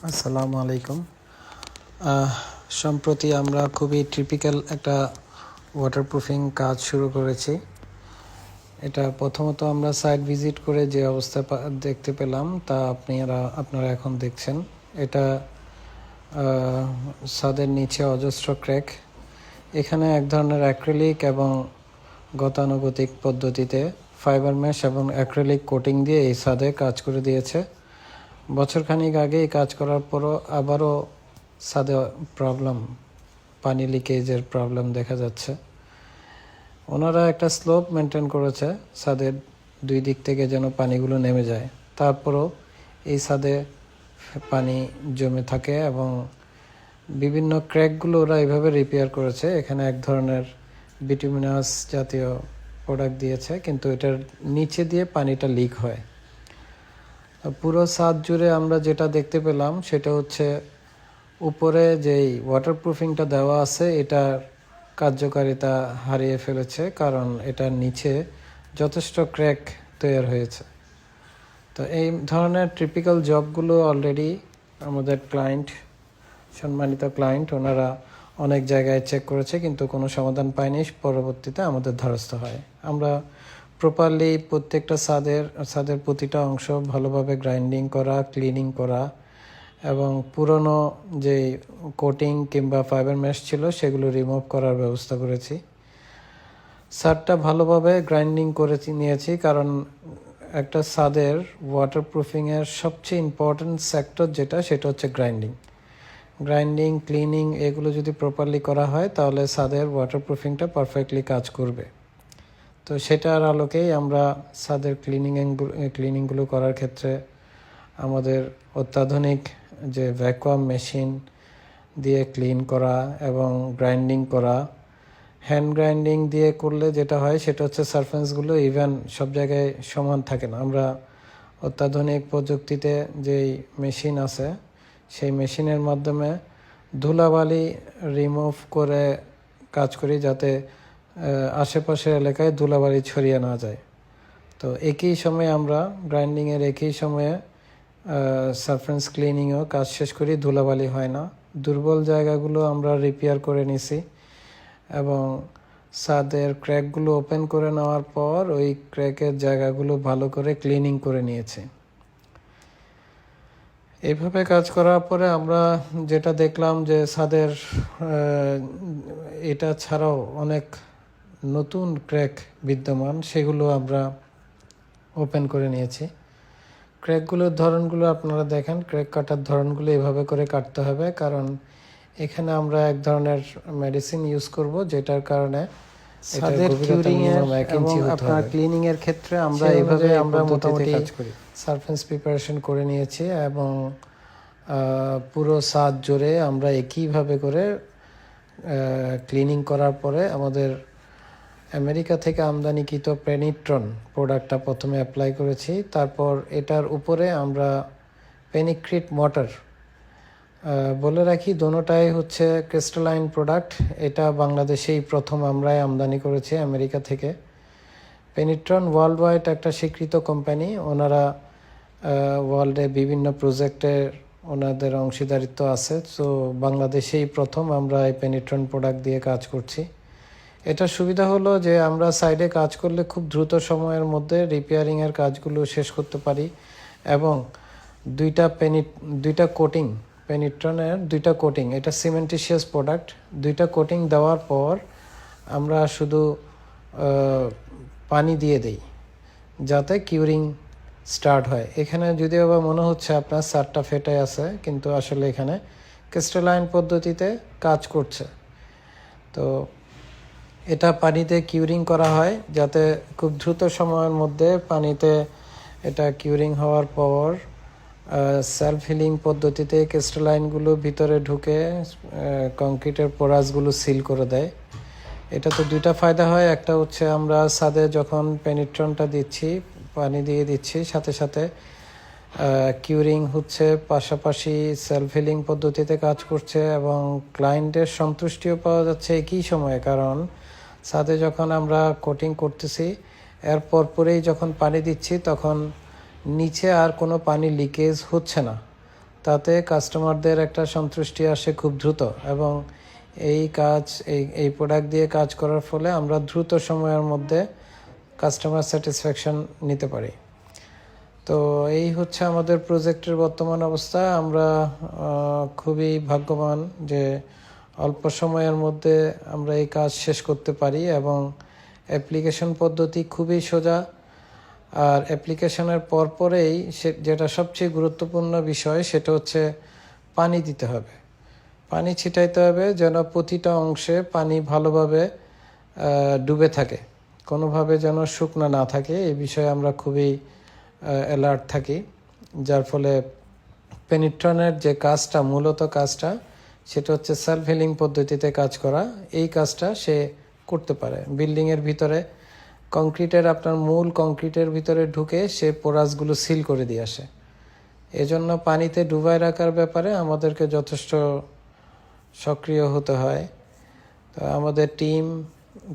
আসসালামু আলাইকুম। সম্প্রতি আমরা খুবই টিপিক্যাল একটা ওয়াটারপ্রুফিং কাজ শুরু করেছি। এটা প্রথমত আমরা সাইট ভিজিট করে যে অবস্থা দেখতে পেলাম তা আপনারা এখন দেখছেন। এটা ছাদের নিচে অজস্র ক্র্যাক। এখানে এক ধরনের অ্যাক্রিলিক এবং গতানুগতিক পদ্ধতিতে ফাইবার মেশ এবং অ্যাক্রিলিক কোটিং দিয়ে এই ছাদে কাজ করে দিয়েছে। বছরখানিক আগে এই কাজ করার পরও আবারও ছাদে পানি লিকেজের প্রবলেম দেখা যাচ্ছে। ওনারা একটা স্লোপ মেনটেন করেছে ছাদের দুই দিক থেকে যেন পানিগুলো নেমে যায়, তারপরও এই ছাদে পানি জমে থাকে এবং বিভিন্ন ক্র্যাকগুলো ওরা এইভাবে রিপেয়ার করেছে। এখানে এক ধরনের বিটুমিনাস জাতীয় প্রোডাক্ট দিয়েছে, কিন্তু এটার নিচে দিয়ে পানিটা লিক হয়। পুরো ছাদ জুড়ে আমরা যেটা দেখতে পেলাম সেটা হচ্ছে উপরে যেই ওয়াটারপ্রুফিংটা দেওয়া আছে এটার কার্যকারিতা হারিয়ে ফেলেছে, কারণ এটার নিচে যথেষ্ট ক্র্যাক তৈরি হয়েছে। তো এই ধরনের টিপিক্যাল জবগুলো অলরেডি আমাদের সম্মানিত ক্লায়েন্ট ওনারা অনেক জায়গায় চেক করেছে, কিন্তু কোনো সমাধান পায়নি। পরবর্তীতে আমাদের ধারস্থ হয়। আমরা প্রপারলি প্রত্যেকটা ছাদের প্রতিটা অংশ ভালোভাবে গ্রাইন্ডিং করা, ক্লিনিং করা এবং পুরনো যে কোটিং কিংবা ফাইবার মেশ ছিল সেগুলো রিমুভ করার ব্যবস্থা করেছি। ছাদটা ভালোভাবে গ্রাইন্ডিং করে নিয়েছি, কারণ একটা ছাদের ওয়াটারপ্রুফিংয়ের সবচেয়ে ইম্পর্ট্যান্ট সেক্টর সেটা হচ্ছে গ্রাইন্ডিং, ক্লিনিং। এগুলো যদি প্রপারলি করা হয় তাহলে ছাদের ওয়াটারপ্রুফিংটা পারফেক্টলি কাজ করবে। তো সেটার আলোকেই আমরা ছাদের ক্লিনিংগুলো করার ক্ষেত্রে আমাদের অত্যাধুনিক যে ভ্যাকুয়াম মেশিন দিয়ে ক্লিন করা এবং গ্রাইন্ডিং করা, হ্যান্ড গ্রাইন্ডিং দিয়ে করলে যেটা হয় সেটা হচ্ছে সারফেসগুলো ইভেন সব জায়গায় সমান থাকে না। আমরা অত্যাধুনিক প্রযুক্তিতে যেই মেশিন আছে সেই মেশিনের মাধ্যমে ধুলাবালি রিমুভ করে কাজ করি, যাতে আশেপাশের এলাকায় ধুলাবালি ছড়িয়ে না যায়। তো একই সময়ে আমরা গ্রাইন্ডিংয়ের একই সময়ে সারফেস ক্লিনিংও কাজ শেষ করি, ধুলাবালি হয় না। দুর্বল জায়গাগুলো আমরা রিপেয়ার করে নিছি এবং ছাদের ক্র্যাকগুলো ওপেন করে নেওয়ার পর ওই ক্র্যাকের জায়গাগুলো ভালো করে ক্লিনিং করে নিয়েছি। এইভাবে কাজ করার পরে আমরা যেটা দেখলাম যে ছাদের এটা ছাড়াও অনেক নতুন ক্র্যাক বিদ্যমান, সেগুলো আমরা ওপেন করে নিয়েছি। ক্র্যাকগুলোর ধরনগুলো আপনারা দেখেন, ক্র্যাক কাটার ধরনগুলো এভাবে করে কাটতে হবে, কারণ এখানে আমরা এক ধরনের মেডিসিন ইউজ করব যেটার কারণে ছাদের কিউরিং এবং আপনার ক্লিনিং এর ক্ষেত্রে আমরা মোটামুটি সারফেস প্রিপারেশন করে নিয়েছি এবং পুরো ছাদ জুড়ে আমরা একইভাবে করে ক্লিনিং করার পরে আমাদের আমেরিকা থেকে আমদানিকৃত পেনিট্রন প্রোডাক্টটা প্রথমে অ্যাপ্লাই করেছি। তারপর এটার উপরে আমরা পেনিক্রিট মটার, বলে রাখি দোনোটাই হচ্ছে ক্রিস্টালাইন প্রোডাক্ট। এটা বাংলাদেশেই প্রথম আমরাই আমদানি করেছি আমেরিকা থেকে। পেনিট্রন ওয়ার্ল্ড ওয়াইড একটা স্বীকৃত কোম্পানি, ওনারা ওয়ার্ল্ডে বিভিন্ন প্রজেক্টে ওনাদের অংশীদারিত্ব আছে। তো বাংলাদেশেই প্রথম আমরা এই পেনিট্রন প্রোডাক্ট দিয়ে কাজ করছি। এটা সুবিধা হলো যে আমরা সাইডে কাজ করলে খুব দ্রুত সময়ের মধ্যে রিপেয়ারিংয়ের কাজগুলো শেষ করতে পারি এবং দুইটা কোটিং, পেনিট্রনের দুইটা কোটিং, এটা সিমেন্টিশিয়াস প্রোডাক্ট। দুইটা কোটিং দেওয়ার পর আমরা শুধু পানি দিয়ে দিই যাতে কিউরিং স্টার্ট হয়। এখানে যদিও বা মনে হচ্ছে আপনার ছাদটা ফেটে আছে, কিন্তু আসলে এখানে ক্রিস্টালাইন পদ্ধতিতে কাজ করছে। তো এটা পানিতে কিউরিং করা হয় যাতে খুব দ্রুত সময়ের মধ্যে পানিতে এটা কিউরিং হওয়ার পর সেলফ হিলিং পদ্ধতিতে ক্রিস্টালাইনগুলো ভিতরে ঢুকে কংক্রিটের পোরাসগুলো সিল করে দেয়। এটা তো দুইটা ফায়দা হয়। একটা হচ্ছে আমরা ছাদে যখন পেনিট্রনটা দিচ্ছি, পানি দিয়ে দিচ্ছি, সাথে সাথে কিউরিং হচ্ছে, পাশাপাশি সেলফ হিলিং পদ্ধতিতে কাজ করছে এবং ক্লায়েন্টের সন্তুষ্টিও পাওয়া যাচ্ছে একই সময়ে। কারণ ছাদে যখন আমরা কোটিং করতেছি এর পরেই যখন পানি দিচ্ছি তখন নিচে আর কোনো পানি লিকেজ হচ্ছে না। তাতে কাস্টমারদের একটা সন্তুষ্টি আসে খুব দ্রুত, এবং এই কাজ এই প্রোডাক্ট দিয়ে কাজ করার ফলে আমরা দ্রুত সময়ের মধ্যে কাস্টমার স্যাটিসফ্যাকশন নিতে পারি। তো এই হচ্ছে আমাদের প্রজেক্টের বর্তমান অবস্থা। আমরা খুবই ভাগ্যবান যে অল্প সময়ের মধ্যে আমরা এই কাজ শেষ করতে পারি, এবং অ্যাপ্লিকেশন পদ্ধতি খুবই সোজা। আর অ্যাপ্লিকেশনের পরপরেই যেটা সবচেয়ে গুরুত্বপূর্ণ বিষয়, সেটা হচ্ছে পানি দিতে হবে, পানি ছিটাইতে হবে, যেন প্রতিটা অংশে পানি ভালোভাবে ডুবে থাকে, কোনোভাবে যেন শুকনো না থাকে। এই বিষয়ে আমরা খুবই অ্যালার্ট থাকি, যার ফলে পেনিট্রনের যে কাজটা, মূলত কাজটা, সেটা হচ্ছে সেলফ হিলিং পদ্ধতিতে কাজ করা। এই কাজটা সে করতে পারে। বিল্ডিংয়ের ভিতরে আপনার মূল কংক্রিটের ভিতরে ঢুকে সে পোরাসগুলো সিল করে দিয়ে আসে। এজন্য পানিতে ডুবায় রাখার ব্যাপারে আমাদেরকে যথেষ্ট সক্রিয় হতে হয়। তো আমাদের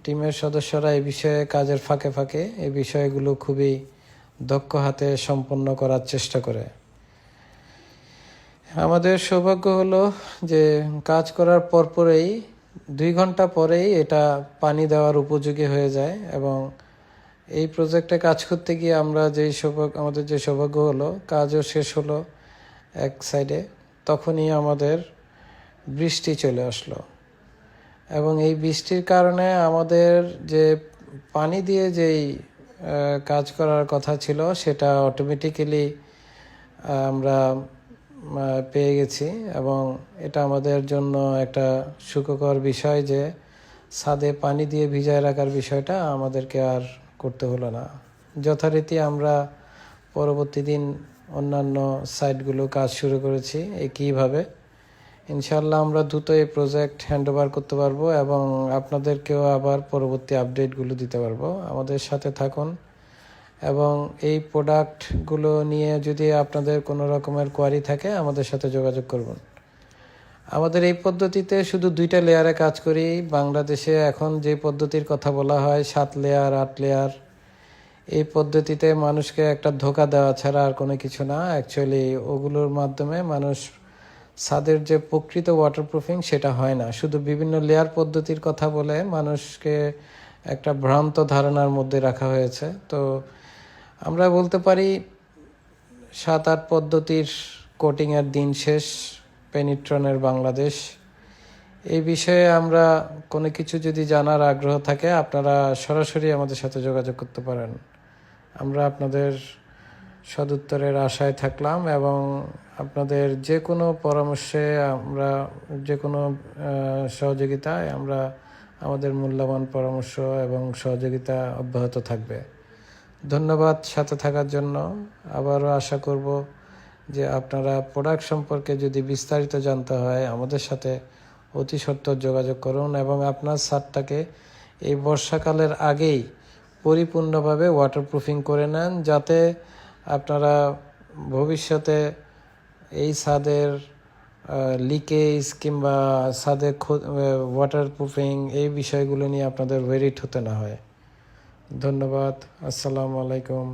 টিমের সদস্যরা এই বিষয়ে কাজের ফাঁকে ফাঁকে এই বিষয়গুলো খুবই দক্ষ হাতে সম্পন্ন করার চেষ্টা করে। আমাদের সৌভাগ্য হলো যে কাজ করার পরপরেই 2 ঘন্টা পরেই এটা পানি দেওয়ার উপযোগী হয়ে যায়, এবং এই প্রজেক্টে কাজ করতে গিয়ে আমাদের যে সৌভাগ্য হলো, কাজও শেষ হলো এক সাইডে, তখনই আমাদের বৃষ্টি চলে আসলো। এবং এই বৃষ্টির কারণে আমাদের যে পানি দিয়ে যেই কাজ করার কথা ছিল, সেটা অটোমেটিক্যালি আমরা পেয়ে গেছি। এবং এটা আমাদের জন্য একটা সুখকর বিষয় যে ছাদে পানি দিয়ে ভিজায় রাখার বিষয়টা আমাদেরকে আর করতে হলো না। যথারীতি আমরা পরবর্তী দিন অন্যান্য সাইটগুলো কাজ শুরু করেছি একইভাবে। ইনশাল্লাহ আমরা দ্রুত এই প্রজেক্ট হ্যান্ডওভার করতে পারবো, এবং আপনাদেরকেও আবার পরবর্তী আপডেটগুলো দিতে পারবো। আমাদের সাথে থাকুন, এবং এই প্রোডাক্টগুলো নিয়ে যদি আপনাদের কোনো রকমের কোয়ারি থাকে আমাদের সাথে যোগাযোগ করবেন। আমাদের এই পদ্ধতিতে শুধু 2টা লেয়ারে কাজ করি। বাংলাদেশে এখন যে পদ্ধতির কথা বলা হয় 7 লেয়ার 8 লেয়ার, এই পদ্ধতিতে মানুষকে একটা ধোঁকা দেওয়া ছাড়া আর কোনো কিছু না। অ্যাকচুয়ালি ওগুলোর মাধ্যমে মানুষ ছাদের যে প্রকৃত ওয়াটারপ্রুফিং সেটা হয় না। শুধু বিভিন্ন লেয়ার পদ্ধতির কথা বলে মানুষকে একটা ভ্রান্ত ধারণার মধ্যে রাখা হয়েছে। তো আমরা বলতে পারি 7-8 পদ্ধতির কোটিংয়ের দিন শেষ পেনিট্রনের বাংলাদেশ। এই বিষয়ে আমরা কোনো কিছু যদি জানার আগ্রহ থাকে, আপনারা সরাসরি আমাদের সাথে যোগাযোগ করতে পারেন। আমরা আপনাদের সদুত্তরের আশায় থাকলাম, এবং আপনাদের যে কোনো পরামর্শে যে কোনো সহযোগিতায় আমাদের মূল্যবান পরামর্শ এবং সহযোগিতা অব্যাহত থাকবে। ধন্যবাদ সাথে থাকার জন্য। আবারও আশা করব যে আপনারা প্রোডাক্ট সম্পর্কে যদি বিস্তারিত জানতে হয় আমাদের সাথে অতি সত্বর যোগাযোগ করুন, এবং আপনার ছাদটাকে এই বর্ষাকালের আগেই পরিপূর্ণভাবে ওয়াটারপ্রুফিং করে নেন, যাতে আপনারা ভবিষ্যতে এই ছাদের লিকেজ কিংবা ছাদের ওয়াটারপ্রুফিং এই বিষয়গুলো নিয়ে আপনাদের ওয়ারিড হতে না হয়। ধন্যবাদ। আসসালামু আলাইকুম।